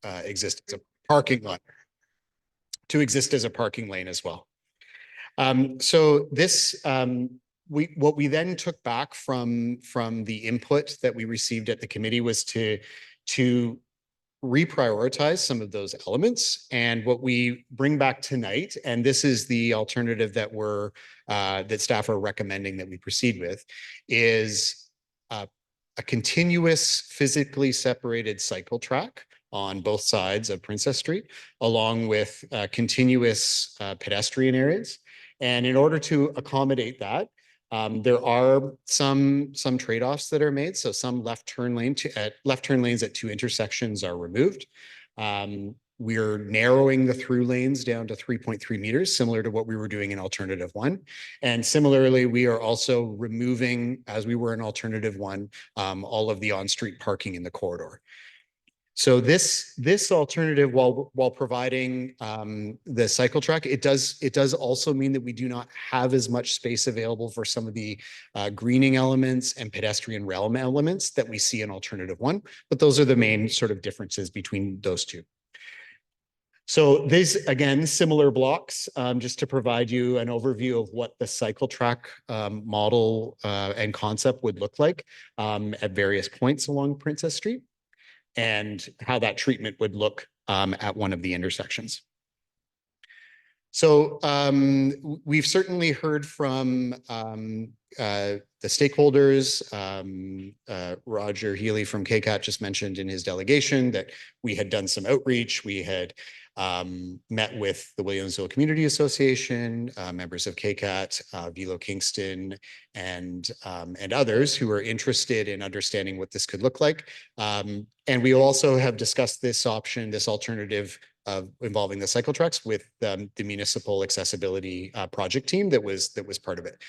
exist as a parking lot, to exist as a parking lane as well. So this, what we then took back from the input that we received at the committee was to reprioritize some of those elements. And what we bring back tonight, and this is the alternative that that staff are recommending that we proceed with, is a continuous physically separated cycle track on both sides of Princess Street, along with continuous pedestrian areas. And in order to accommodate that, there are some trade-offs that are made. So some left turn lanes at 2 intersections are removed. We're narrowing the through lanes down to 3.3 meters, similar to what we were doing in alternative 1. And similarly, we are also removing, as we were in alternative 1, all of the on-street parking in the corridor. So this alternative, while providing the cycle track, it does also mean that we do not have as much space available for some of the greening elements and pedestrian realm elements that we see in alternative 1. But those are the main sort of differences between those two. So these, again, similar blocks, just to provide you an overview of what the cycle track model and concept would look like at various points along Princess Street, and how that treatment would look at one of the intersections. So we've certainly heard from the stakeholders. Roger Healy from KCAT just mentioned in his delegation that we had done some outreach. We had met with the Williamsville Community Association, members of KCAT, Velo Kingston, and others who are interested in understanding what this could look like. And we also have discussed this option, this alternative involving the cycle tracks with the municipal accessibility project team that was part of it.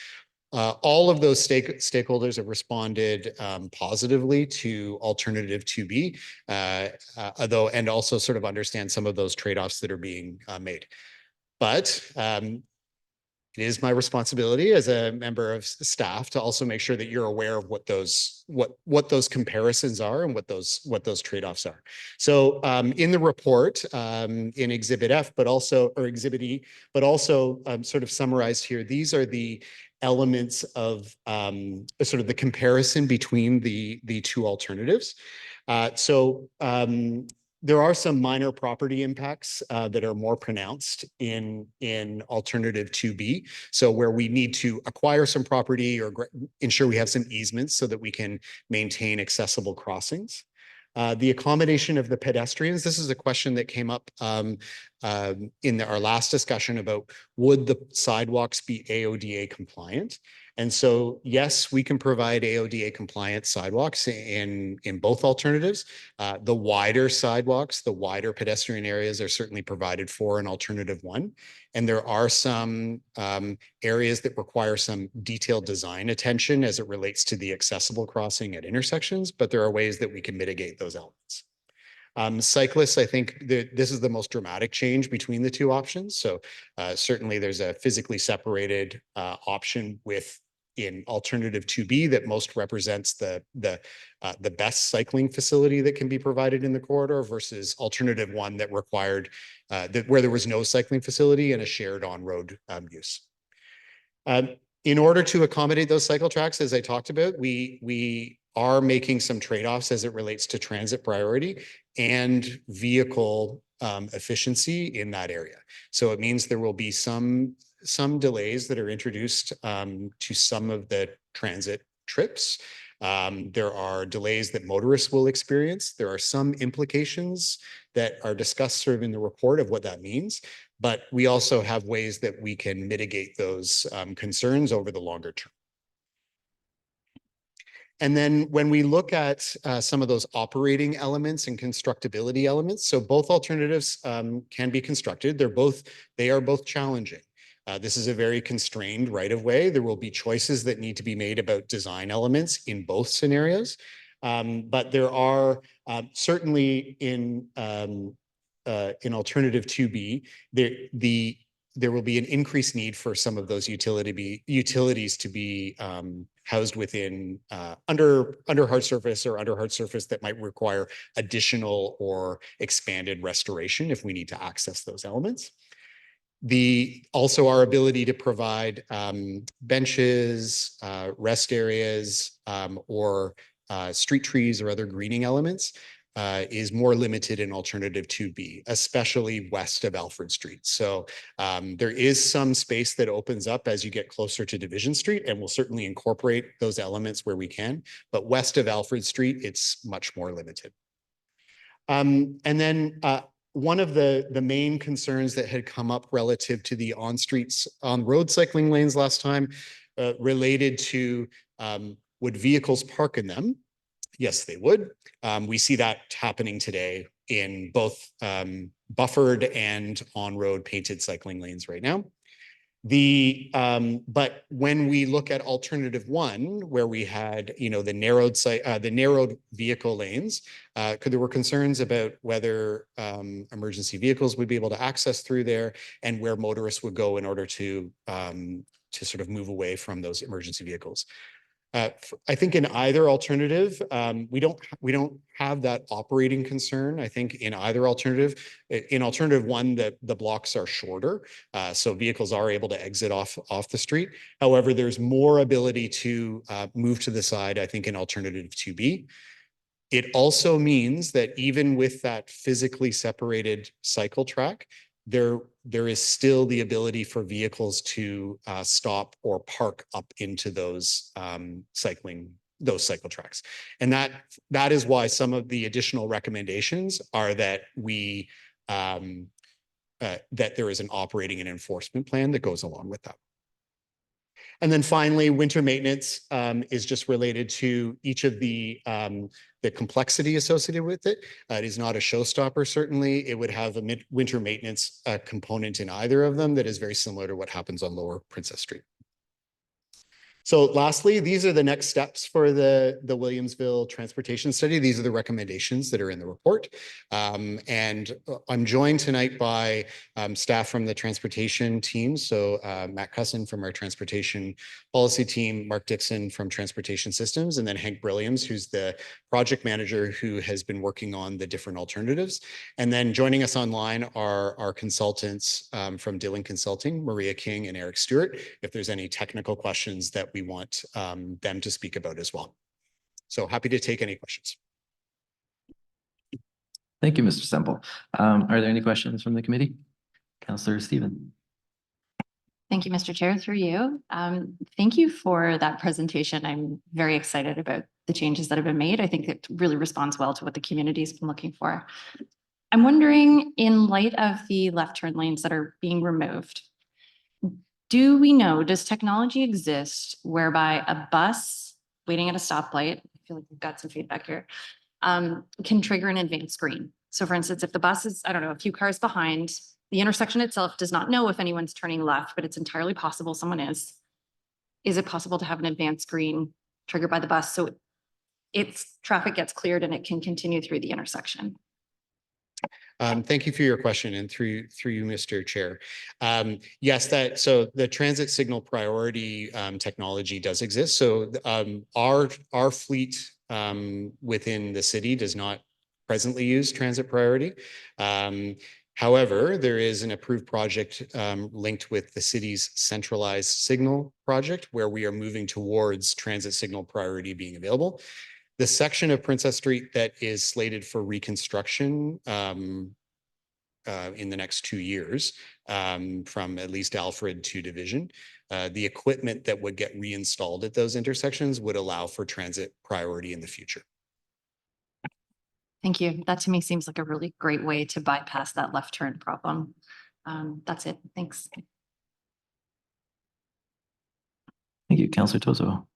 All of those stakeholders have responded positively to alternative 2B, and also sort of understand some of those trade-offs that are being made. But it is my responsibility as a member of staff to also make sure that you're aware of what those comparisons are and what those trade-offs are. So in the report, in Exhibit F, Exhibit E, but also sort of summarized here, these are the elements of sort of the comparison between the two alternatives. There are some minor property impacts that are more pronounced in alternative 2B. So where we need to acquire some property or ensure we have some easements so that we can maintain accessible crossings. The accommodation of the pedestrians, this is a question that came up in our last discussion about would the sidewalks be AODA compliant? And so, yes, we can provide AODA compliant sidewalks in both alternatives. The wider sidewalks, the wider pedestrian areas are certainly provided for in alternative 1. And there are some areas that require some detailed design attention as it relates to the accessible crossing at intersections, but there are ways that we can mitigate those elements. Cyclists, I think this is the most dramatic change between the two options. So certainly there's a physically separated option in alternative 2B that most represents the best cycling facility that can be provided in the corridor versus alternative 1 that required where there was no cycling facility and a shared on-road use. In order to accommodate those cycle tracks, as I talked about, we are making some trade-offs as it relates to transit priority and vehicle efficiency in that area. So it means there will be some delays that are introduced to some of the transit trips. There are delays that motorists will experience. There are some implications that are discussed sort of in the report of what that means, but we also have ways that we can mitigate those concerns over the longer term. And then when we look at some of those operating elements and constructability elements, so both alternatives can be constructed. They are both challenging. This is a very constrained right-of-way. There will be choices that need to be made about design elements in both scenarios. But there are certainly in alternative 2B, the there will be an increased need for some of those utilities to be housed within under hard surface or under hard surface that might require additional or expanded restoration if we need to access those elements. Also our ability to provide benches, rest areas, or street trees or other greening elements is more limited in alternative 2B, especially west of Alfred Street. So there is some space that opens up as you get closer to Division Street, and we'll certainly incorporate those elements where we can. But west of Alfred Street, it's much more limited. And then one of the main concerns that had come up relative to the on-road cycling lanes last time related to would vehicles park in them? Yes, they would. We see that happening today in both buffered and on-road painted cycling lanes right now. But when we look at alternative 1, where we had, the narrowed vehicle lanes, there were concerns about whether emergency vehicles would be able to access through there and where motorists would go in order to sort of move away from those emergency vehicles. I think in either alternative, we don't have that operating concern. I think in either alternative, in alternative 1, the blocks are shorter, so vehicles are able to exit off the street. However, there's more ability to move to the side, I think, in alternative 2B. It also means that even with that physically separated cycle track, there is still the ability for vehicles to stop or park up into those cycle tracks. And that is why some of the additional recommendations are that that there is an operating and enforcement plan that goes along with that. And then finally, winter maintenance is just related to each of the complexity associated with it. It is not a showstopper, certainly. It would have a winter maintenance component in either of them that is very similar to what happens on Lower Princess Street. So lastly, these are the next steps for the Williamsville transportation study. These are the recommendations that are in the report. And I'm joined tonight by staff from the transportation team. So Matt Cusson from our transportation policy team, Mark Dixon from transportation systems, and then Hank Brilliams, who's the project manager who has been working on the different alternatives. And then joining us online are our consultants from Dillon Consulting, Maria King and Eric Stewart, if there's any technical questions that we want them to speak about as well. So happy to take any questions. Thank you, Mr. Semple. Are there any questions from the committee? Councillor Stephen. Thank you, Mr. Chair, through you. Thank you for that presentation. I'm very excited about the changes that have been made. I think it really responds well to what the community's been looking for. I'm wondering, in light of the left turn lanes that are being removed, does technology exist whereby a bus waiting at a stoplight, I feel like we've got some feedback here, can trigger an advanced screen? So for instance, if the bus is, I don't know, a few cars behind, the intersection itself does not know if anyone's turning left, but it's entirely possible someone is. Is it possible to have an advanced screen triggered by the bus so its traffic gets cleared and it can continue through the intersection? Thank you for your question, and through you, Mr. Chair. Yes, so the transit signal priority technology does exist. So our fleet within the city does not presently use transit priority. However, there is an approved project linked with the city's centralized signal project where we are moving towards transit signal priority being available. The section of Princess Street that is slated for reconstruction in the next 2 years, from at least Alfred to Division, the equipment that would get reinstalled at those intersections would allow for transit priority in the future. Thank you. That to me seems like a really great way to bypass that left turn problem. That's it. Thanks. Thank you, Councillor Tozo.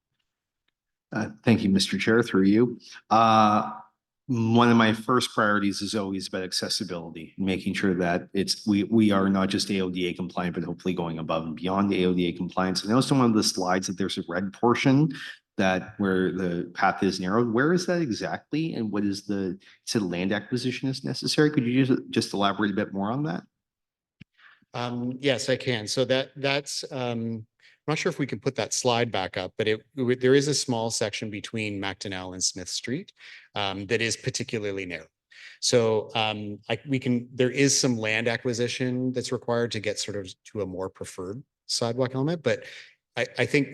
Thank you, Mr. Chair, through you. One of my first priorities is always about accessibility, making sure that we are not just AODA compliant, but hopefully going above and beyond the AODA compliance. I noticed on one of the slides that there's a red portion where the path is narrowed. Where is that exactly? And what is land acquisition is necessary? Could you just elaborate a bit more on that? Yes, I can. So I'm not sure if we can put that slide back up, but there is a small section between Macdonell and Smith Street that is particularly narrow. So there is some land acquisition that's required to get sort of to a more preferred sidewalk element, but I think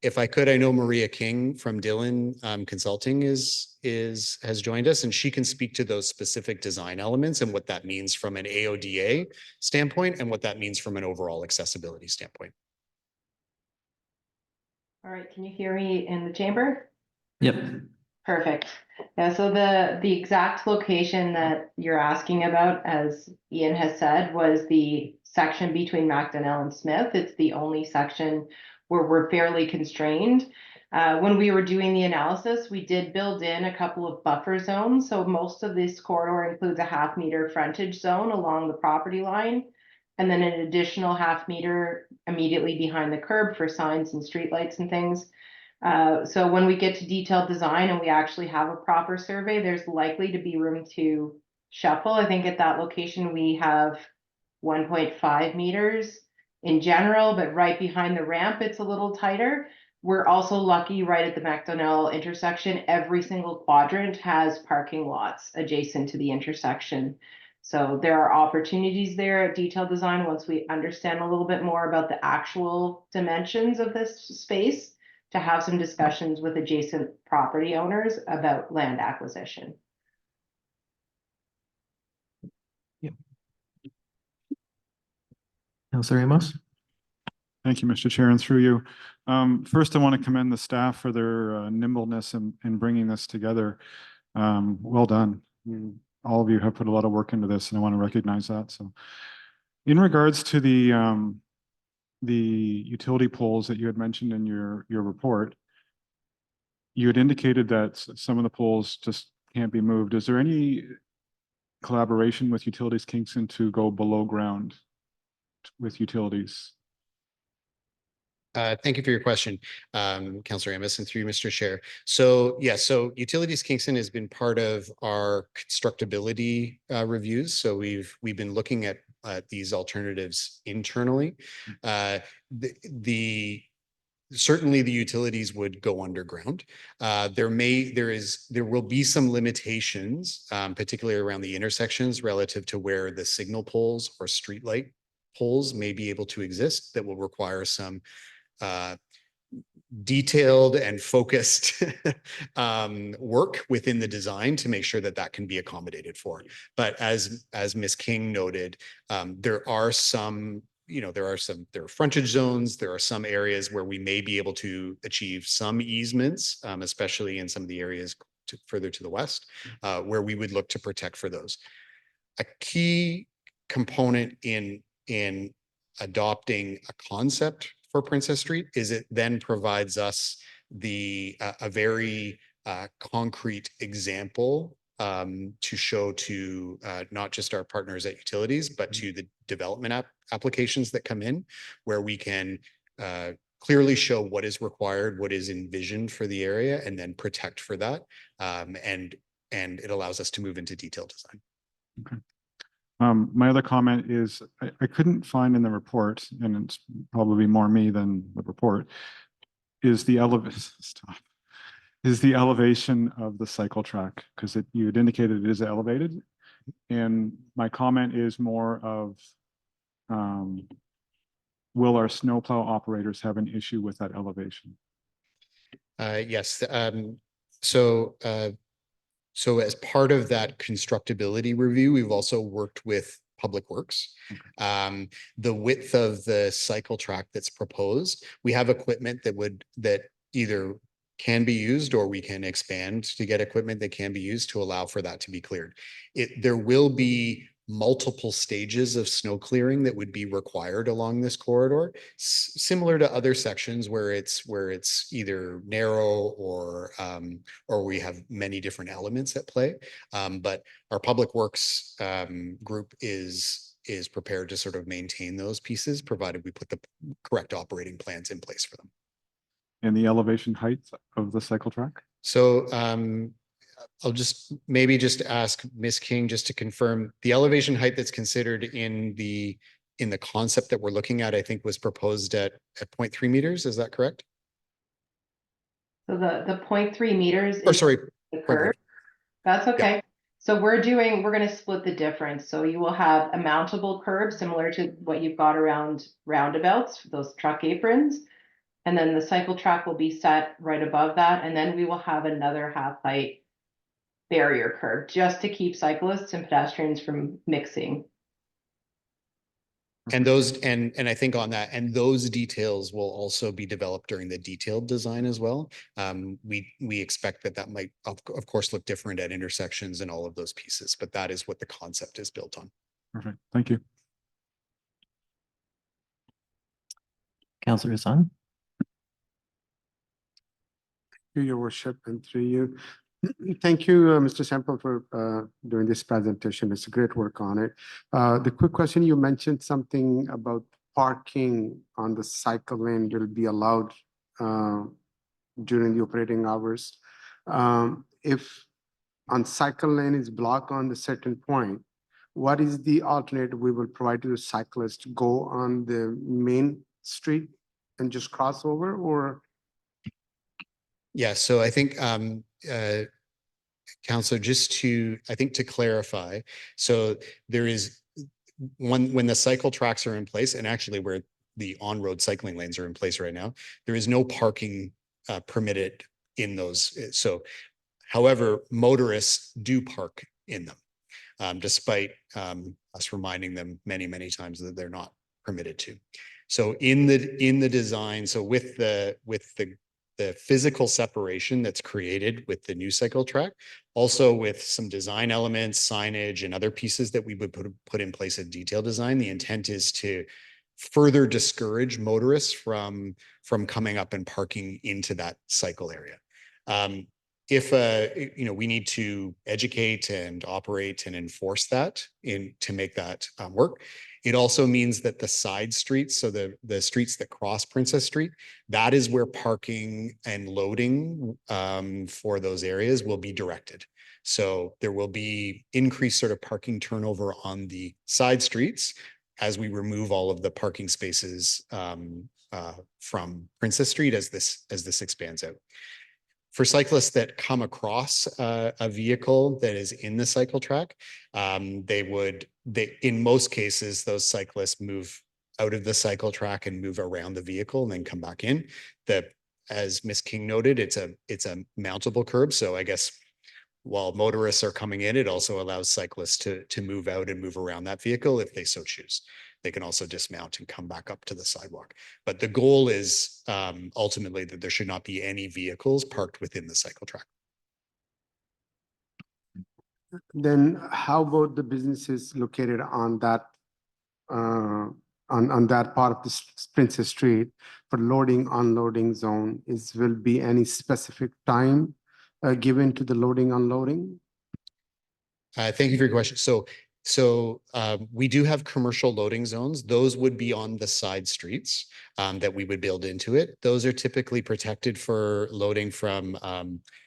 if I could, I know Maria King from Dillon Consulting has joined us, and she can speak to those specific design elements and what that means from an AODA standpoint and what that means from an overall accessibility standpoint. All right, can you hear me in the chamber? Yep. Perfect. Yeah, so the exact location that you're asking about, as Ian has said, was the section between Macdonell and Smith. It's the only section where we're fairly constrained. When we were doing the analysis, we did build in a couple of buffer zones. So most of this corridor includes a 1/2 meter frontage zone along the property line, and then an additional 1/2 meter immediately behind the curb for signs and streetlights and things. So when we get to detailed design and we actually have a proper survey, there's likely to be room to shuffle. I think at that location, we have 1.5 meters in general, but right behind the ramp, it's a little tighter. We're also lucky right at the Macdonell intersection, every single quadrant has parking lots adjacent to the intersection. So there are opportunities there at detailed design once we understand a little bit more about the actual dimensions of this space, to have some discussions with adjacent property owners about land acquisition. Councillor Amos? Thank you, Mr. Chair, and through you. First, I want to commend the staff for their nimbleness in bringing this together. Well done. All of you have put a lot of work into this, and I want to recognize that. So, in regards to the utility poles that you had mentioned in your report, you had indicated that some of the poles just can't be moved. Is there any collaboration with Utilities Kingston to go below ground with utilities? Thank you for your question, Councillor Amos, and through you, Mr. Chair. So so Utilities Kingston has been part of our constructability reviews. So we've been looking at these alternatives internally. Certainly the utilities would go underground. There will be some limitations, particularly around the intersections relative to where the signal poles or streetlight poles may be able to exist, that will require some detailed and focused work within the design to make sure that that can be accommodated for. But as Ms. King noted, there are frontage zones, there are some areas where we may be able to achieve some easements, especially in some of the areas further to the west, where we would look to protect for those. A key component in adopting a concept for Princess Street is it then provides us a very concrete example to show to not just our partners at utilities, but to the development applications that come in, where we can clearly show what is required, what is envisioned for the area, and then protect for that. And it allows us to move into detailed design. Okay. My other comment is I couldn't find in the report, and it's probably more me than the report, is the elevation of the cycle track, because you had indicated it is elevated. And my comment is more of, will our snowplow operators have an issue with that elevation? Yes. So as part of that constructability review, we've also worked with Public Works. Okay. The width of the cycle track that's proposed, we have equipment that either can be used, or we can expand to get equipment that can be used to allow for that to be cleared. There will be multiple stages of snow clearing that would be required along this corridor, similar to other sections where it's either narrow or we have many different elements at play. But our Public Works group is prepared to sort of maintain those pieces, provided we put the correct operating plans in place for them. And the elevation height of the cycle track? So I'll maybe just ask Ms. King just to confirm the elevation height that's considered in the in the concept that we're looking at, I think was proposed at 0.3 meters. Is that correct? So the 0.3 meters Or is sorry, the 0.1. curve. That's okay. So we're gonna split the difference. So you will have a mountable curb similar to what you've got around roundabouts, those truck aprons. And then the cycle track will be set right above that. And then we will have another half height barrier curb just to keep cyclists and pedestrians from mixing. And those, and I think on that, and those details will also be developed during the detailed design as well. We expect that might, of course, look different at intersections and all of those pieces, but that is what the concept is built on. Perfect. Thank you. Councillor Hassan. Your worship, and through you. Thank you, Mr. Semple, for doing this presentation. It's great work on it. The quick question, you mentioned something about parking on the cycle lane will be allowed during the operating hours. If on cycle lane is blocked on the certain point, what is the alternative we will provide to the cyclist? Go on the main street and just cross over, or? Yeah, so I think Councillor, I think to clarify, so there is when the cycle tracks are in place, and actually where the on-road cycling lanes are in place right now, there is no parking permitted in those. So, however, motorists do park in them, despite us reminding them many, many times that they're not permitted to. So in the design, so with the physical separation that's created with the new cycle track, also with some design elements, signage, and other pieces that we would put in place in detailed design, the intent is to further discourage motorists from coming up and parking into that cycle area. If we need to educate and operate and enforce that to make that work. It also means that the side streets, so the streets that cross Princess Street, that is where parking and loading for those areas will be directed. So there will be increased sort of parking turnover on the side streets as we remove all of the parking spaces from Princess Street as this expands out. For cyclists that come across a vehicle that is in the cycle track, in most cases, those cyclists move out of the cycle track and move around the vehicle and then come back in. As Ms. King noted, it's a mountable curb. So I guess while motorists are coming in, it also allows cyclists to move out and move around that vehicle if they so choose. They can also dismount and come back up to the sidewalk. But the goal is ultimately that there should not be any vehicles parked within the cycle track. Then how about the businesses located on that on that part of the Princess Street for loading, unloading zone? Will be any specific time given to the loading, unloading? Thank you for your question. So we do have commercial loading zones. Those would be on the side streets that we would build into it. Those are typically protected for loading from,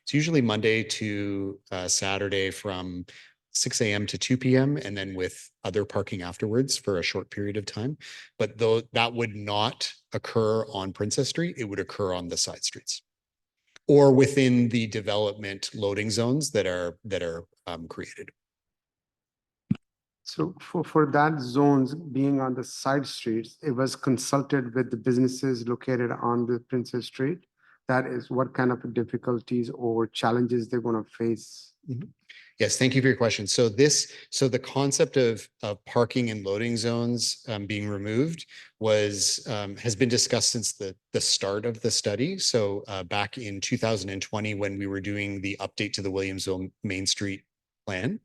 it's usually Monday to Saturday from 6 a.m. to 2 p.m. and then with other parking afterwards for a short period of time. But though that would not occur on Princess Street, it would occur on the side streets or within the development loading zones that are created. So for that zones being on the side streets, it was consulted with the businesses located on the Princess Street. That is what kind of difficulties or challenges they're going to face. Mm-hmm. Yes, thank you for your question. So the concept of parking and loading zones being removed has been discussed since the start of the study. So back in 2020, when we were doing the update to the Williamsville Main Street plan.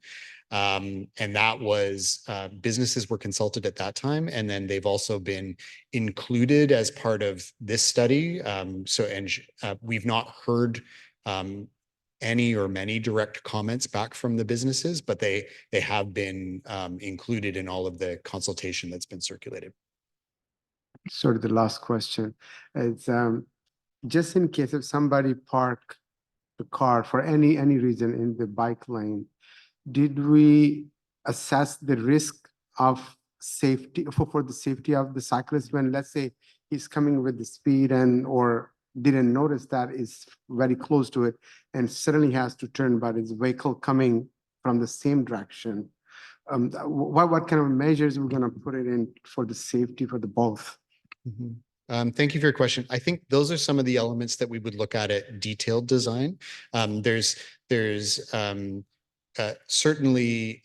And that was businesses were consulted at that time, and then they've also been included as part of this study. We've not heard any or many direct comments back from the businesses, but they have been included in all of the consultation that's been circulated. Sort of the last question is just in case if somebody park the car for any reason in the bike lane, did we assess the risk of safety, for the safety of the cyclist when, let's say, he's coming with the speed and or didn't notice that is very close to it and suddenly has to turn, but his vehicle coming from the same direction. What kind of measures we're gonna put it in for the safety for the both? Thank you for your question. I think those are some of the elements that we would look at detailed design. There's certainly,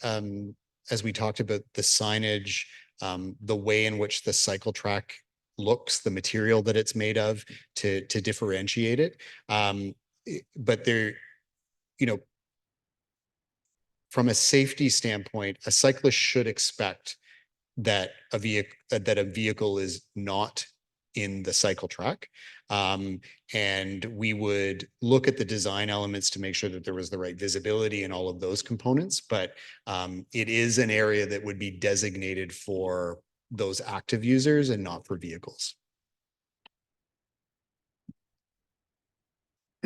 as we talked about the signage, the way in which the cycle track looks, the material that it's made of to differentiate it. But there, you know, from a safety standpoint, a cyclist should expect that a vehicle is not in the cycle track. And we would look at the design elements to make sure that there was the right visibility and all of those components. But it is an area that would be designated for those active users and not for vehicles.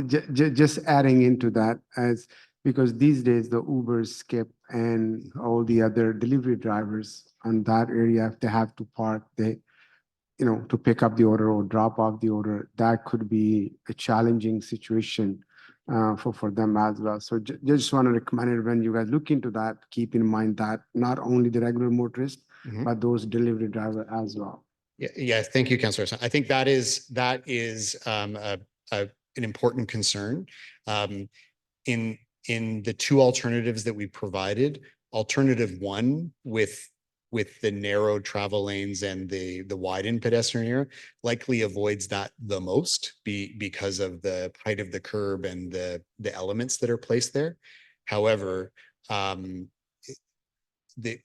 Just adding into that, as because these days the Uber, Skip, and all the other delivery drivers on that area, if they have to park, to pick up the order or drop off the order, that could be a challenging situation for them as well. So just want to recommend it when you guys look into that, keep in mind that not only the regular motorist, but those delivery driver as well. Yeah. Thank you, Councillor. I think that is an important concern. In the two alternatives that we provided, alternative one with the narrow travel lanes and the widened pedestrian area likely avoids that the most because of the height of the curb and the elements that are placed there. However,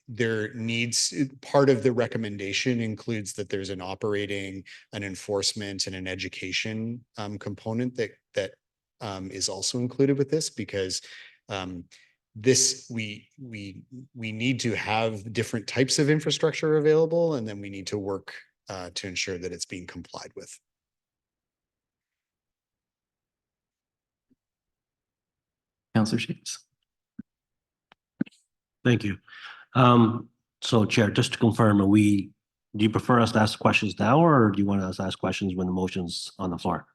there needs, part of the recommendation includes that there's an operating, an enforcement, and an education component that is also included with this, because we need to have different types of infrastructure available, and then we need to work to ensure that it's being complied with. Councillor Sheets. Thank you. So Chair, just to confirm, do you prefer us to ask questions now, or do you want us to ask questions when the motion's on the floor?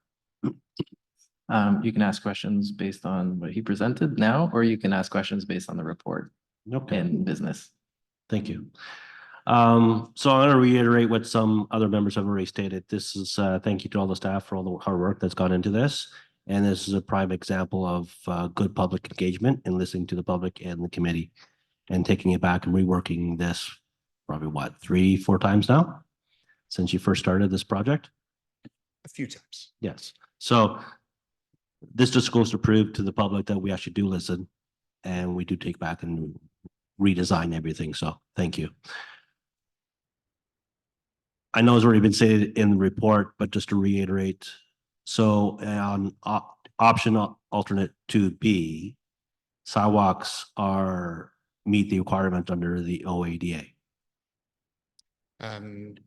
You can ask questions based on what he presented now, or you can ask questions based on the report Okay, and business. thank you. So I'm going to reiterate what some other members have already stated. This is thank you to all the staff for all the hard work that's gone into this. And this is a prime example of good public engagement and listening to the public and the committee, and taking it back and reworking this probably what, 3-4 times now since you first started this project? A few times. Yes. So this just goes to prove to the public that we actually do listen and we do take back and redesign everything. So thank you. I know it's already been said in the report, but just to reiterate, so on option alternate 2B, sidewalks meet the requirement under the OADA.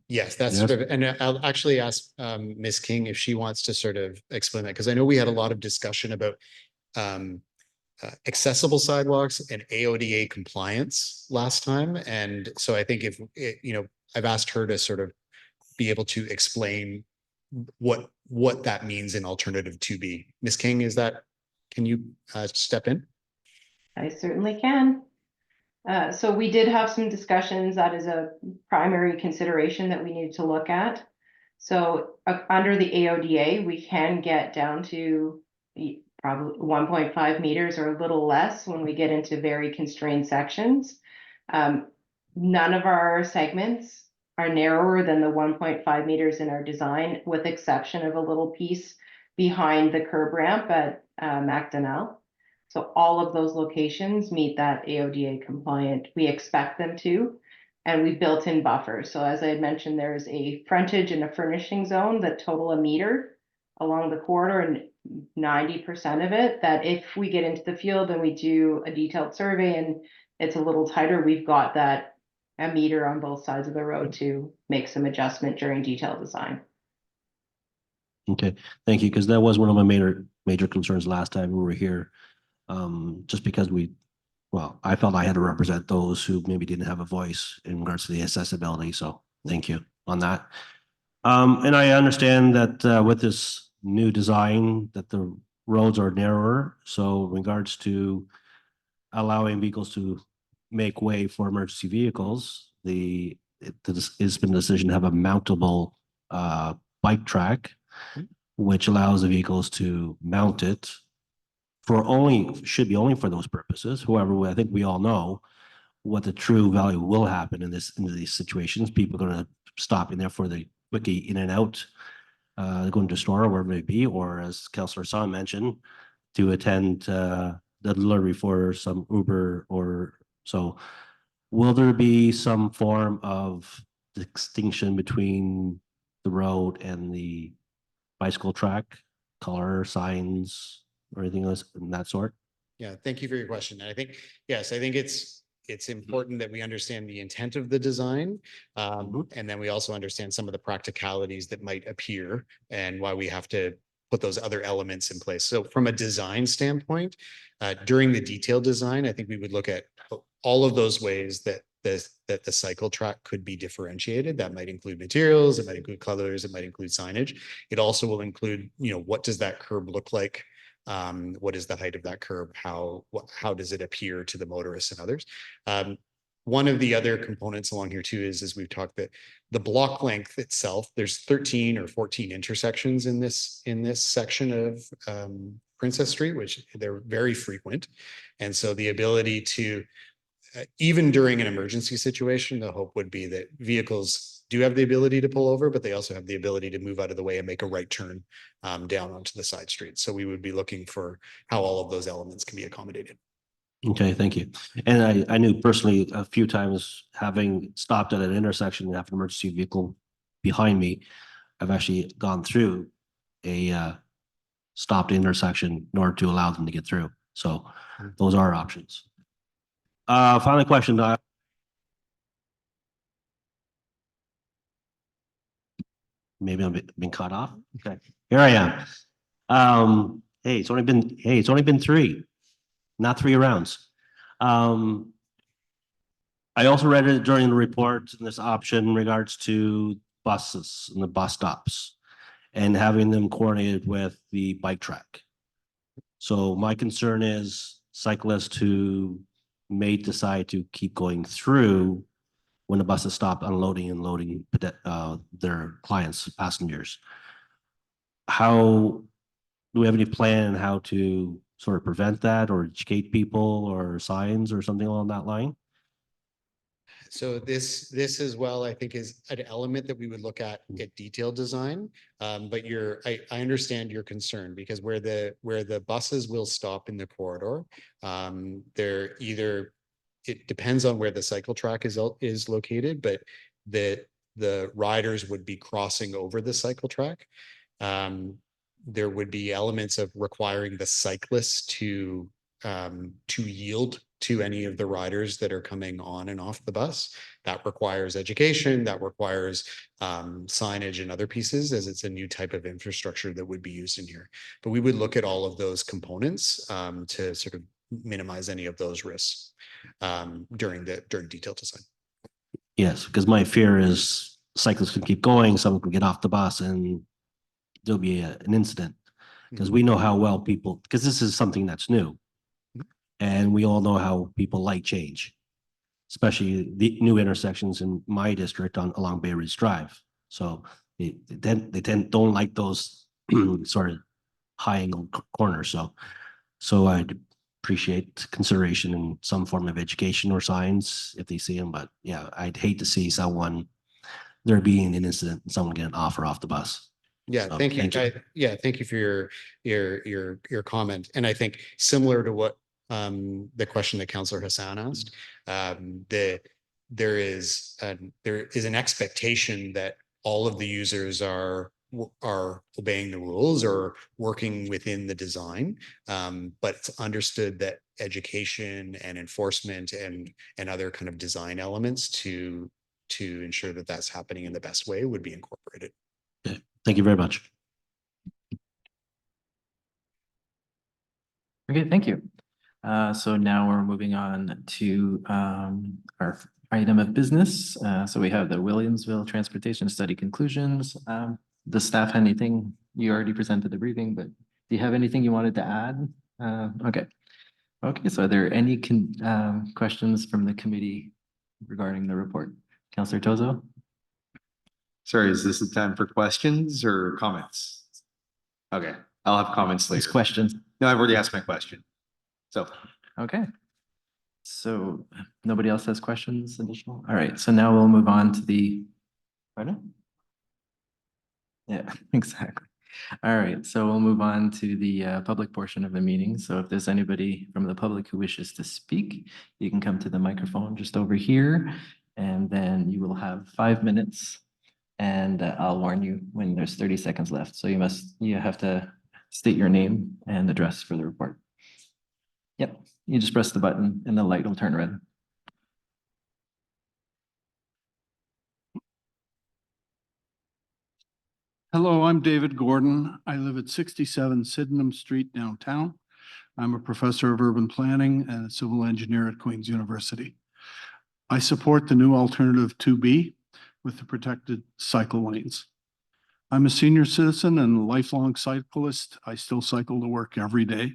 Yes, that's Yes. sort of, and I'll actually ask Ms. King if she wants to sort of explain that, because I know we had a lot of discussion about accessible sidewalks and AODA compliance last time. And so I think if, I've asked her to sort of be able to explain what that means in alternative 2B. Ms. King, can you step in? I certainly can. So we did have some discussions. That is a primary consideration that we need to look at. So under the AODA, we can get down to probably 1.5 meters or a little less when we get into very constrained sections. None of our segments are narrower than the 1.5 meters in our design, with exception of a little piece behind the curb ramp at Macdonell. So all of those locations meet that AODA compliant. We expect them to, and we built in buffers. So as I had mentioned, there's a frontage and a furnishing zone that total a meter along the corridor, and 90% of it, that if we get into the field and we do a detailed survey and it's a little tighter, we've got that a meter on both sides of the road to make some adjustment during detailed design. Okay, thank you, because that was one of my major concerns last time we were here. Just because we're well, I felt I had to represent those who maybe didn't have a voice in regards to the accessibility. So thank you on that. And I understand that with this new design that the roads are narrower. So in regards to allowing vehicles to make way for emergency vehicles, it's been a decision to have a mountable bike track, which allows the vehicles to mount it should be only for those purposes. However, I think we all know what the true value will happen in these situations. People are going to stop in there for the quickie in and out, going to the store or wherever it may be, or as Councillor San mentioned, to attend the delivery for some Uber or so. Will there be some form of distinction between the road and the bicycle track, color, signs, or anything else in that sort? Yeah, thank you for your question. And I think, yes, I think it's important that we understand the intent of the design. And then we also understand some of the practicalities that might appear and why we have to put those other elements in place. So from a design standpoint, during the detailed design, I think we would look at all of those ways that the cycle track could be differentiated. That might include materials, it might include colors, it might include signage. It also will include, what does that curb look like? What is the height of that curb? How does it appear to the motorists and others? One of the other components along here too is we've talked that the block length itself, there's 13 or 14 intersections in this section of Princess Street, which they're very frequent. And so the ability to, even during an emergency situation, the hope would be that vehicles do have the ability to pull over, but they also have the ability to move out of the way and make a right turn down onto the side street. So we would be looking for how all of those elements can be accommodated. Okay, thank you. And I knew personally a few times, having stopped at an intersection and have an emergency vehicle behind me, I've actually gone through a stopped intersection in order to allow them to get through. So those are options. Final question. Maybe I'm being cut off. Okay, here I am. Hey, it's only been 3, not 3 rounds. I also read it during the report in this option in regards to buses and the bus stops and having them coordinated with the bike track. So my concern is cyclists who may decide to keep going through when the buses stop unloading and loading their clients, passengers. How do we have any plan on how to sort of prevent that or educate people or signs or something along that line? So this as well, I think, is an element that we would look at detailed design. But I understand your concern because where the buses will stop in the corridor, it depends on where the cycle track is located, but the riders would be crossing over the cycle track. There would be elements of requiring the cyclists to yield to any of the riders that are coming on and off the bus. That requires education, that requires signage and other pieces, as it's a new type of infrastructure that would be used in here. But we would look at all of those components to sort of minimize any of those risks during detailed design. Yes, because my fear is cyclists can keep going, someone can get off the bus and there'll be an incident. Because we know how well people, because this is something that's new. And we all know how people like change, especially the new intersections in my district along Bay Ridge Drive. So they don't like those sort of high angle corners. So I'd appreciate consideration in some form of education or signs if they see them. But yeah, I'd hate to see there being an incident and someone getting off the bus. Yeah, So, thank you. thank you. Thank you for your comment. And I think similar to what the question that Councillor Hassan asked, there is an expectation that all of the users are obeying the rules or working within the design. But it's understood that education and enforcement and other kind of design elements to ensure that that's happening in the best way would be incorporated. Okay. Thank you very much. Okay, thank you. So now we're moving on to our item of business. So we have the Williamsville Transportation Study conclusions. The staff had anything? You already presented the briefing, but do you have anything you wanted to add? Okay. Okay, so are there any questions from the committee regarding the report? Councillor Tozo? Sorry, is this the time for questions or comments? Okay, I'll have comments There's later. questions. No, I've already asked my question. So, Okay. So nobody else has questions additional? All right, so now we'll move on to the, pardon? Yeah, exactly. All right, so we'll move on to the public portion of the meeting. So if there's anybody from the public who wishes to speak, you can come to the microphone just over here, and then you will have 5 minutes. And I'll warn you when there's 30 seconds left. So you have to state your name and address for the report. Yep, you just press the button and the light will turn red. Hello, I'm David Gordon. I live at 67 Sydenham Street downtown. I'm a professor of urban planning and a civil engineer at Queen's University. I support the new alternative 2B with the protected cycle lanes. I'm a senior citizen and a lifelong cyclist. I still cycle to work every day.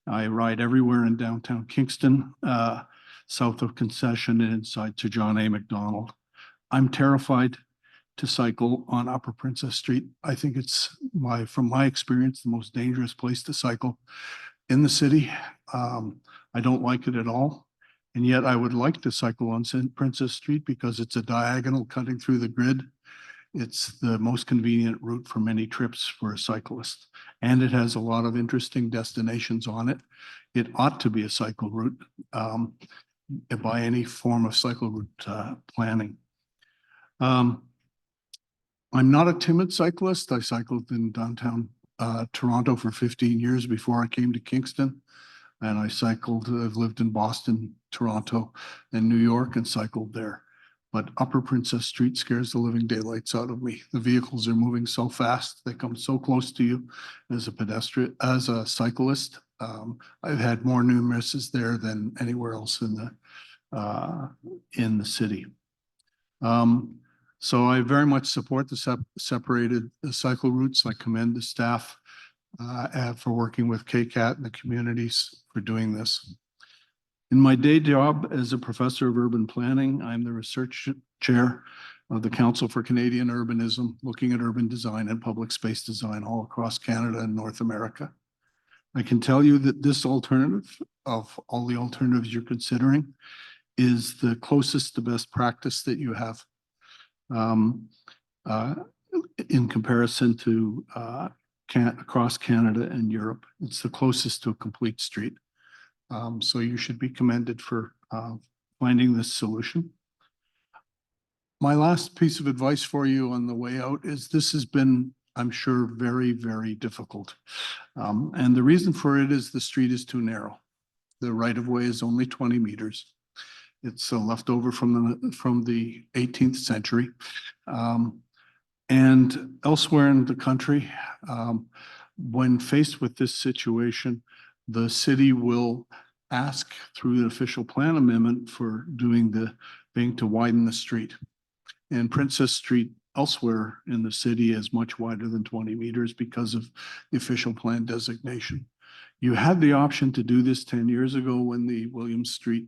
I ride everywhere in downtown Kingston, south of Concession and inside to John A. McDonald. I'm terrified to cycle on Upper Princess Street. I think it's from my experience, the most dangerous place to cycle in the city. I don't like it at all. And yet I would like to cycle on St. Princess Street because it's a diagonal cutting through the grid. It's the most convenient route for many trips for a cyclist. And it has a lot of interesting destinations on it. It ought to be a cycle route by any form of cycle route planning. I'm not a timid cyclist. I cycled in downtown Toronto for 15 years before I came to Kingston. And I've lived in Boston, Toronto, and New York and cycled there. But Upper Princess Street scares the living daylights out of me. The vehicles are moving so fast. They come so close to you as a pedestrian, as a cyclist. I've had more near misses there than anywhere else in the city. So I very much support the separated cycle routes. I commend the staff for working with KCAT and the communities for doing this. In my day job as a professor of urban planning, I'm the research chair of the Council for Canadian Urbanism, looking at urban design and public space design all across Canada and North America. I can tell you that this alternative of all the alternatives you're considering is the closest to best practice that you have. In comparison to across Canada and Europe. It's the closest to a complete street. So you should be commended for finding this solution. My last piece of advice for you on the way out is this has been, I'm sure, very, very difficult. And the reason for it is the street is too narrow. The right-of-way is only 20 meters. It's leftover from the 18th century. And elsewhere in the country, when faced with this situation, the city will ask through the official plan amendment for being to widen the street. And Princess Street elsewhere in the city is much wider than 20 meters because of the official plan designation. You had the option to do this 10 years ago when the Williams Street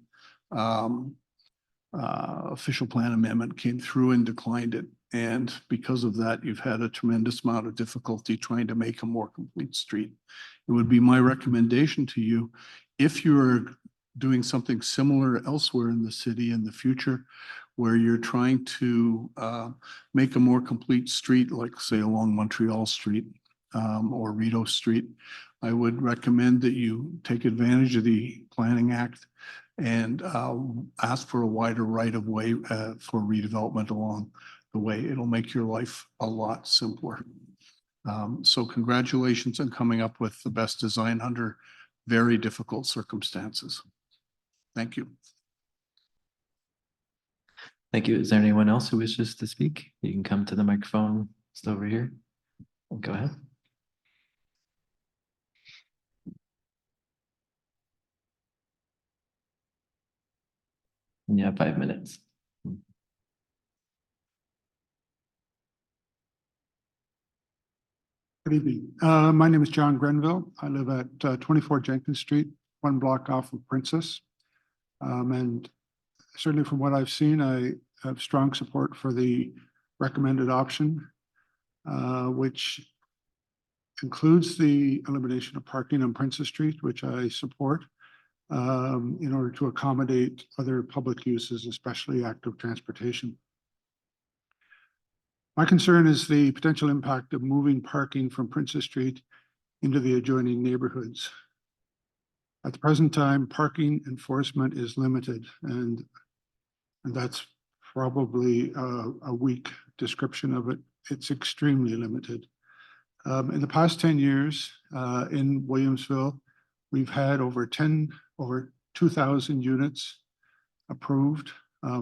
official plan amendment came through and declined it. And because of that, you've had a tremendous amount of difficulty trying to make a more complete street. It would be my recommendation to you, if you're doing something similar elsewhere in the city in the future, where you're trying to make a more complete street, like say along Montreal Street or Rideau Street, I would recommend that you take advantage of the Planning Act and ask for a wider right-of-way for redevelopment along the way. It'll make your life a lot simpler. So congratulations on coming up with the best design under very difficult circumstances. Thank you. Thank you. Is there anyone else who wishes to speak? You can come to the microphone just over here. Go ahead. . And you have 5 minutes. Good evening. My name is John Grenville. I live at 24 Jenkins Street, 1 block off of Princess. And certainly from what I've seen, I have strong support for the recommended option, which includes the elimination of parking on Princess Street, which I support, in order to accommodate other public uses, especially active transportation. My concern is the potential impact of moving parking from Princess Street into the adjoining neighborhoods. At the present time, parking enforcement is limited, and that's probably a weak description of it. It's extremely limited. In the past 10 years in Williamsville, we've had over 2,000 units approved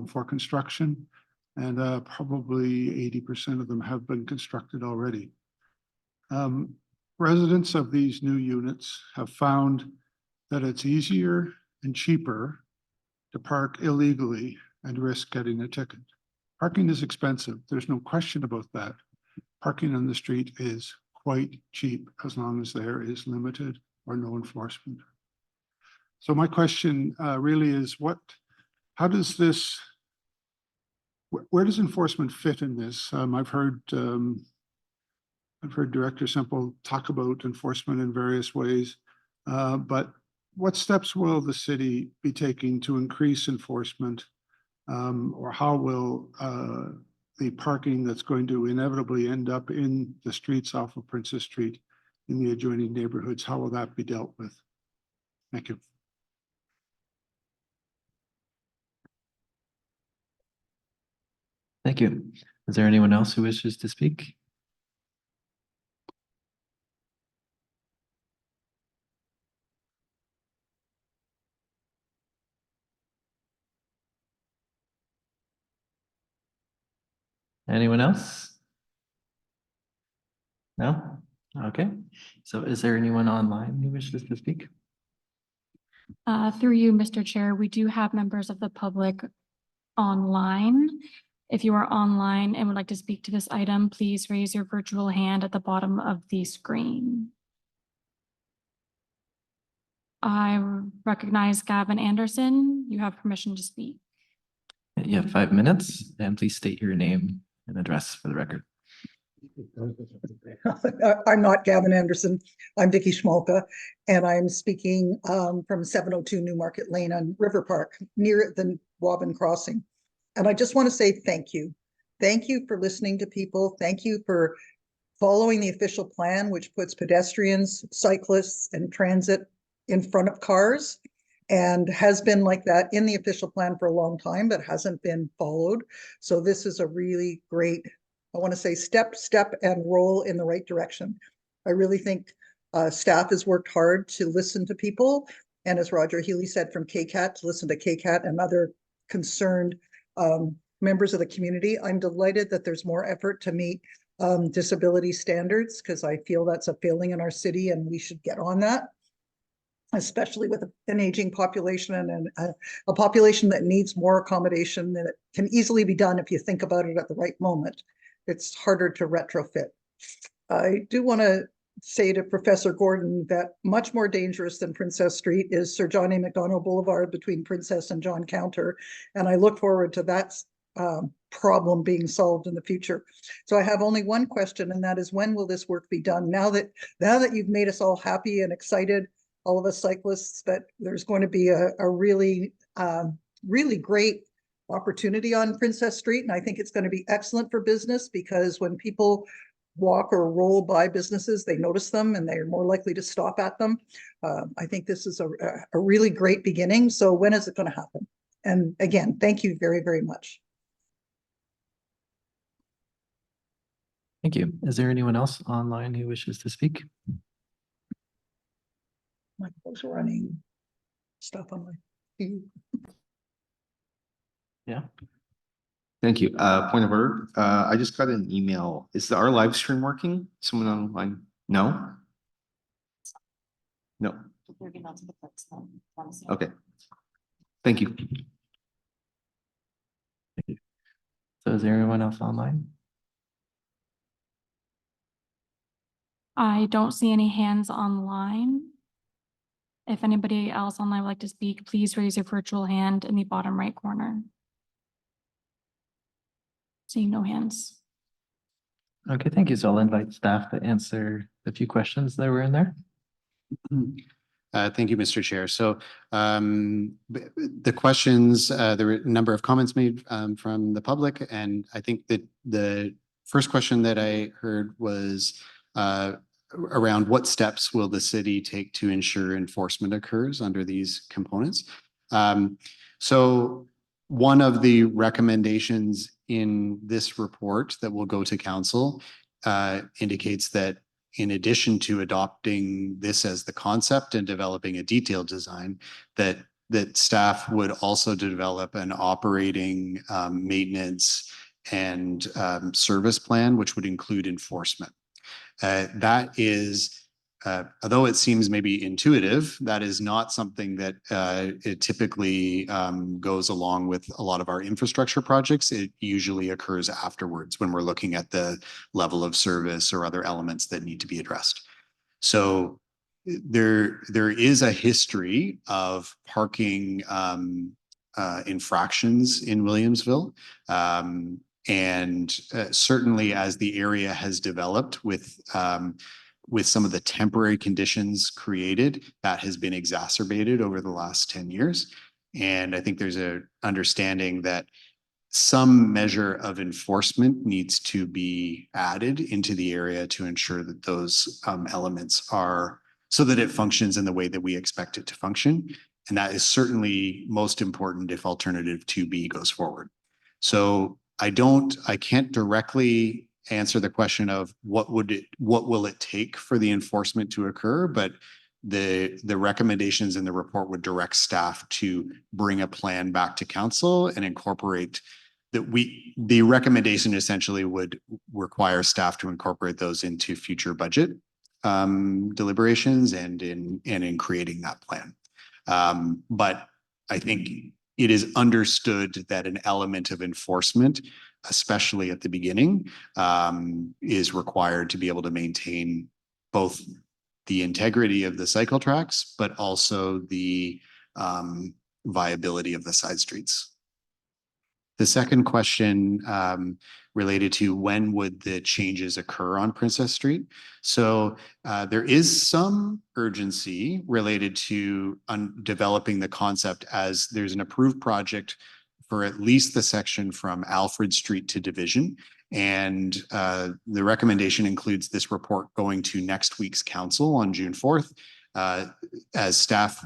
for construction, and probably 80% of them have been constructed already. Residents of these new units have found that it's easier and cheaper to park illegally and risk getting a ticket. Parking is expensive. There's no question about that. Parking on the street is quite cheap as long as there is limited or no enforcement. So my question really is how does this, where does enforcement fit in this? I've heard Director Semple talk about enforcement in various ways, but what steps will the city be taking to increase enforcement, or how will the parking that's going to inevitably end up in the streets off of Princess Street in the adjoining neighborhoods, how will that be dealt with? Thank you. Thank you. Is there anyone else who wishes to speak? Anyone else? No? Okay. So is there anyone online who wishes to speak? Through you, Mr. Chair, we do have members of the public online. If you are online and would like to speak to this item, please raise your virtual hand at the bottom of the screen. I recognize Gavin Anderson. You have permission to speak. You have 5 minutes, and please state your name and address for the record. I'm not Gavin Anderson. I'm Vicky Schmolka, and I'm speaking from 702 Newmarket Lane on River Park, near the Wobbin Crossing. And I just want to say thank you. Thank you for listening to people. Thank you for following the official plan, which puts pedestrians, cyclists, and transit in front of cars, and has been like that in the official plan for a long time, but hasn't been followed. So this is a really great, I want to say step, and roll in the right direction. I really think staff has worked hard to listen to people. And as Roger Healy said from KCAT, to listen to KCAT and other concerned members of the community. I'm delighted that there's more effort to meet disability standards, because I feel that's a failing in our city and we should get on that, especially with an aging population and a population that needs more accommodation than it can easily be done if you think about it at the right moment. It's harder to retrofit. I do want to say to Professor Gordon that much more dangerous than Princess Street is Sir John A. Macdonald Boulevard between Princess and John Counter. And I look forward to that problem being solved in the future. So I have only one question, and that is, when will this work be done? Now that you've made us all happy and excited, all of us cyclists, that there's going to be a really, really great opportunity on Princess Street. And I think it's going to be excellent for business, because when people walk or roll by businesses, they notice them and they're more likely to stop at them. I think this is a really great beginning. So when is it going to happen? And again, thank you very, very much. Thank you. Is there anyone else online who wishes to speak? My clothes are running. Stuff on my. Yeah. Thank you. Point of order. I just got an email. Is our live stream working? Someone online? No? No. Okay. Thank you. So is there anyone else online? I don't see any hands online. If anybody else online would like to speak, please raise your virtual hand in the bottom right corner. Seeing no hands. Okay, thank you. So I'll invite staff to answer the few questions that were in there. Thank you, Mr. Chair. So the questions, there were a number of comments made from the public, and I think that the first question that I heard was around what steps will the city take to ensure enforcement occurs under these components. So one of the recommendations in this report that will go to council indicates that in addition to adopting this as the concept and developing a detailed design, that staff would also develop an operating maintenance and service plan, which would include enforcement. That is, although it seems maybe intuitive, that is not something that it typically goes along with a lot of our infrastructure projects. It usually occurs afterwards when we're looking at the level of service or other elements that need to be addressed. So there is a history of parking infractions in Williamsville. And certainly as the area has developed with some of the temporary conditions created, that has been exacerbated over the last 10 years. And I think there's an understanding that some measure of enforcement needs to be added into the area to ensure that those elements are, so that it functions in the way that we expect it to function. And that is certainly most important if alternative 2B goes forward. So I can't directly answer the question of what will it take for the enforcement to occur, but the recommendations in the report would direct staff to bring a plan back to council and incorporate that. The recommendation essentially would require staff to incorporate those into future budget deliberations and in creating that plan. But I think it is understood that an element of enforcement, especially at the beginning, is required to be able to maintain both the integrity of the cycle tracks, but also the viability of the side streets. The second question related to when would the changes occur on Princess Street. So there is some urgency related to developing the concept, as there's an approved project for at least the section from Alfred Street to Division. And the recommendation includes this report going to next week's council on June 4th. As staff,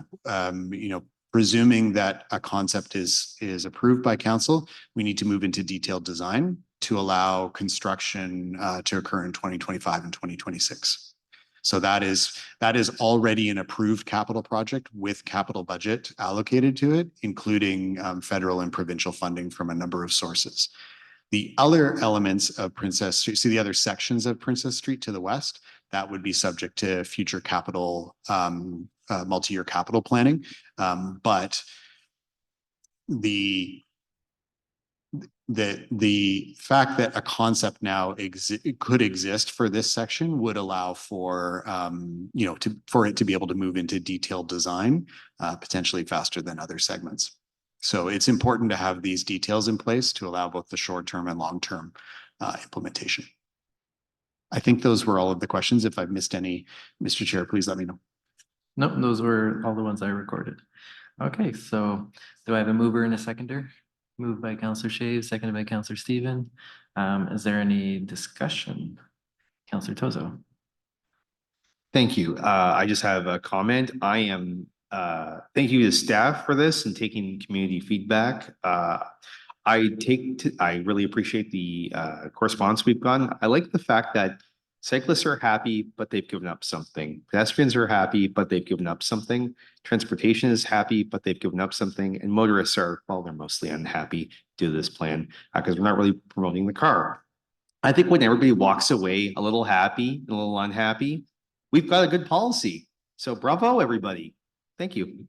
presuming that a concept is approved by council, we need to move into detailed design to allow construction to occur in 2025 and 2026. So that is already an approved capital project with capital budget allocated to it, including federal and provincial funding from a number of sources. The other elements of Princess Street, see the other sections of Princess Street to the west, that would be subject to future capital, multi-year capital planning. But the fact that a concept now could exist for this section would allow for, for it to be able to move into detailed design, potentially faster than other segments. So it's important to have these details in place to allow both the short-term and long-term implementation. I think those were all of the questions. If I've missed any, Mr. Chair, please let me know. Nope, those were all the ones I recorded. Okay, so do I have a mover and a seconder? Moved by Councillor Shave, seconded by Councillor Steven. Is there any discussion? Councillor Tozo. Thank you. I just have a comment. Thank you to staff for this and taking community feedback. I really appreciate the correspondence we've gotten. I like the fact that cyclists are happy, but they've given up something. Pedestrians are happy, but they've given up something. Transportation is happy, but they've given up something. And motorists are, well, they're mostly unhappy due to this plan because we're not really promoting the car. I think when everybody walks away a little happy and a little unhappy, we've got a good policy. So bravo, everybody. Thank you.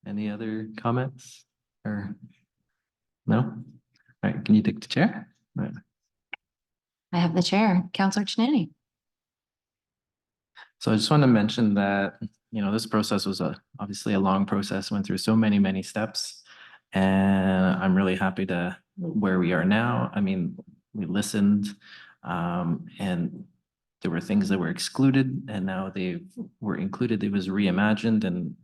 Any other comments or no? right, can you take the chair? Right. I have the chair, Counselor Chinani. So I just want to mention that, this process was obviously a long process, went through so many, many steps. And I'm really happy to where we are now. I mean, we listened, and there were things that were excluded and now they were included. It was reimagined and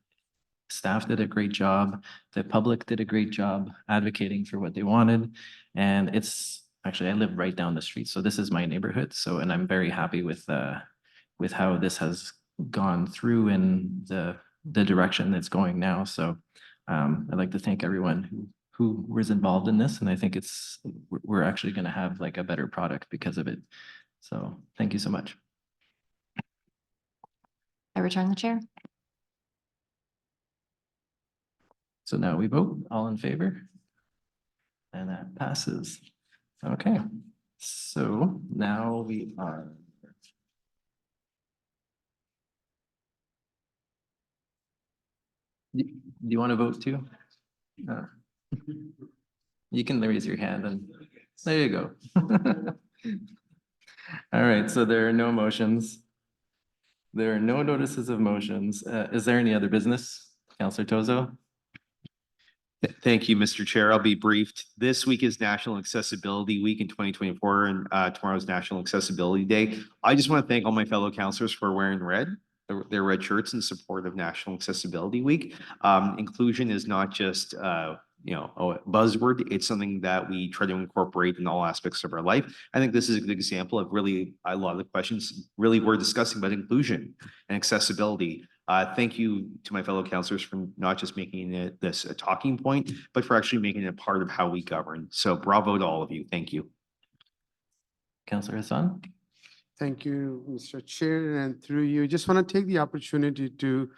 staff did a great job. The public did a great job advocating for what they wanted. And it's actually, I live right down the street. So this is my neighborhood. So, and I'm very happy with how this has gone through and the direction it's going now. So I'd like to thank everyone who was involved in this. And I think we're actually going to have like a better product because of it. So thank you so much. I return the chair. So now we vote, all in favor? And that passes. Okay, so now we are. Do you want to vote too? You can raise your hand and there you go. All right, so there are no motions. There are no notices of motions. Is there any other business? Councillor Tozo? Thank you, Mr. Chair. I'll be briefed. This week is National Accessibility Week in 2024, and tomorrow's National Accessibility Day. I just want to thank all my fellow councillors for wearing red, their red shirts in support of National Accessibility Week. Inclusion is not just a buzzword. It's something that we try to incorporate in all aspects of our life. I think this is a good example of really a lot of the questions really we're discussing about inclusion and accessibility. Thank you to my fellow councillors for not just making this a talking point, but for actually making it a part of how we govern. So bravo to all of you. Thank you. Councillor Hassan? Thank you, Mr. Chair, and through you, just want to take the opportunity to,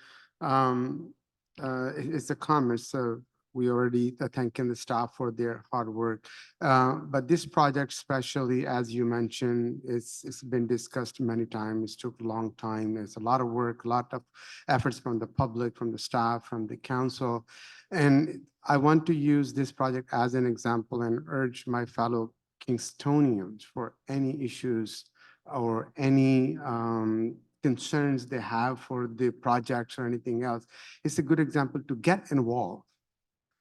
it's a comment, so we already thanking the staff for their hard work. But this project, especially as you mentioned, it's been discussed many times. It took a long time. There's a lot of work, a lot of efforts from the public, from the staff, from the council. And I want to use this project as an example and urge my fellow Kingstonians for any issues or any concerns they have for the projects or anything else. It's a good example to get involved.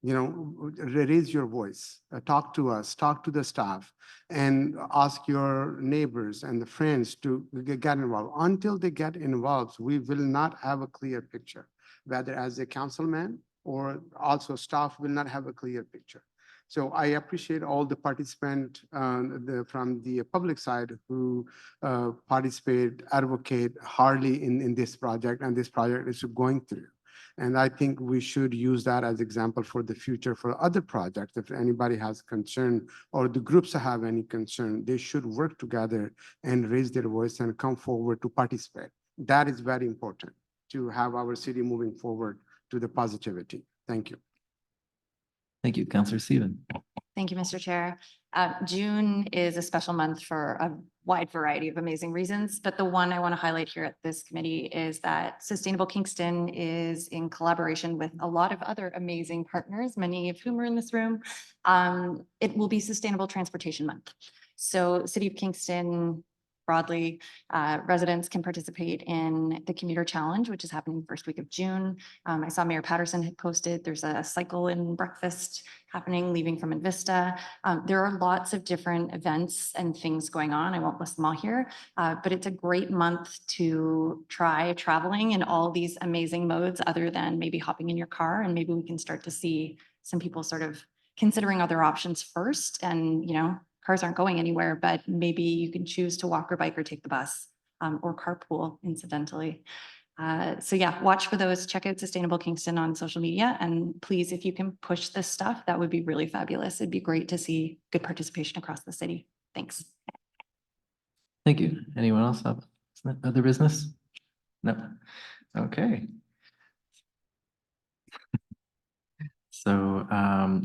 Raise your voice, talk to us, talk to the staff, and ask your neighbors and the friends to get involved. Until they get involved, we will not have a clear picture, whether as a councilman or also staff will not have a clear picture. So I appreciate all the participants from the public side who participate, advocate hardly in this project, and this project is going through. And I think we should use that as example for the future for other projects. If anybody has concern or the groups have any concern, they should work together and raise their voice and come forward to participate. That is very important to have our city moving forward to the positivity. Thank you. Thank you, Councillor Stephen. Thank you, Mr. Chair. June is a special month for a wide variety of amazing reasons, but the one I want to highlight here at this committee is that Sustainable Kingston is in collaboration with a lot of other amazing partners, many of whom are in this room. It will be Sustainable Transportation Month. So City of Kingston, broadly, residents can participate in the Commuter Challenge, which is happening first week of June. I saw Mayor Patterson had posted, there's a cycle and breakfast happening, leaving from Invista. There are lots of different events and things going on. I won't list them all here, but it's a great month to try traveling in all these amazing modes other than maybe hopping in your car. And maybe we can start to see some people sort of considering other options first. And, cars aren't going anywhere, but maybe you can choose to walk or bike or take the bus or carpool incidentally. So yeah, watch for those. Check out Sustainable Kingston on social media. And please, if you can push this stuff, that would be really fabulous. It'd be great to see good participation across the city. Thanks. Thank you. Anyone else have other business? No. Okay. So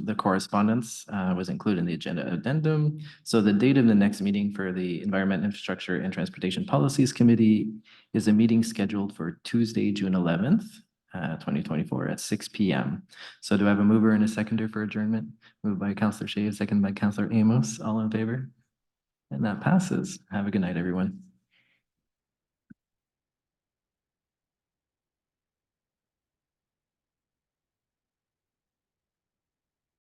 the correspondence was included in the agenda addendum. So the date of the next meeting for the Environment, Infrastructure and Transportation Policies Committee is a meeting scheduled for Tuesday, June 11th twenty twenty-four at 6 p.m. So do I have a mover and a seconder for adjournment? Moved by Counselor Shave, second by Counselor Amos. All in favor? And that passes. Have a good night, everyone.